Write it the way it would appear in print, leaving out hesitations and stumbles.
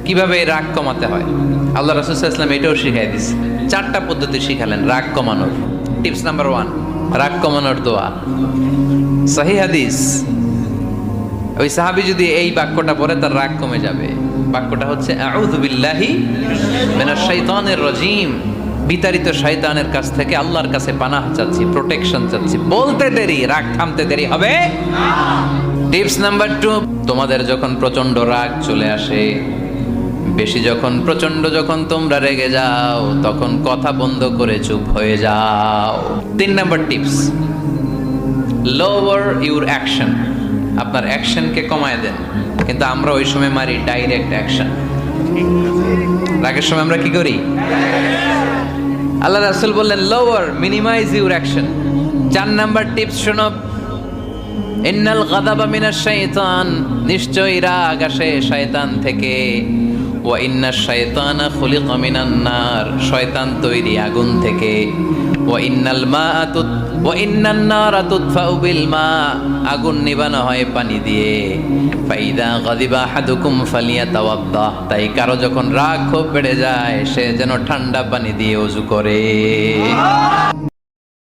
কিভাবে এই রাগ কমাতে হয় আল্লাহ রাসূল সাল্লাল্লাহু আলাইহি ওয়াসাল্লাম এটাও শিখাই দিয়েছে। 4টা পদ্ধতি শিখালেন রাগ কমানোর। টিপস নাম্বার 1, রাগ কমানোর দোয়া। সহিহ হাদিস, ওই সাহাবী যদি এই বাক্যটা পড়ে তার রাগ কমে যাবে। বাক্যটা হচ্ছে আউযু বিল্লাহি মিনাশ শাইতানির রাজীম, বিতাড়িত শয়তানের কাছ থেকে আল্লাহর কাছে পানাহ চাচ্ছি, প্রোটেকশন চাচ্ছি। বলতে দেরি, রাগ থামতে দেরি হবে না। টিপস নাম্বার 2, তোমাদের যখন প্রচন্ড রাগ চলে আসে, বেশি যখন প্রচন্ড যখন তোমরা রেগে যাও, তখন কথা বন্ধ করে চুপ হয়ে যাও। 3 number tips, lower your action, আপনার অ্যাকশনকে কমায় দেন। কিন্তু আমরা ওই সময় মারি ডাইরেক্ট অ্যাকশন। রাগের সময় আমরা কি করি? আল্লাহ রাসূল বললেন lower, minimize your action. 4 number tips শোনো, ইন্নাল গাদাবা মিনাশ শাইতান, নিশ্চয়ই রাগ আসে শয়তান থেকে। ওয়া ইন্নাশ শাইতানা খুলিকা মিনান নার, শয়তান তৈরি আগুন থেকে। ওয়া ইন্নান নারা তুতফাউ বিল মা, আগুন নিবানো হয় পানি দিয়ে। ফাইদা গাদিবা আহাদুকুম ফালিয়াতাওয়াদ্দা, তাই কারো যখন রাগ খুব বেড়ে যায় সে যেন ঠান্ডা পানি দিয়ে ওযু করে।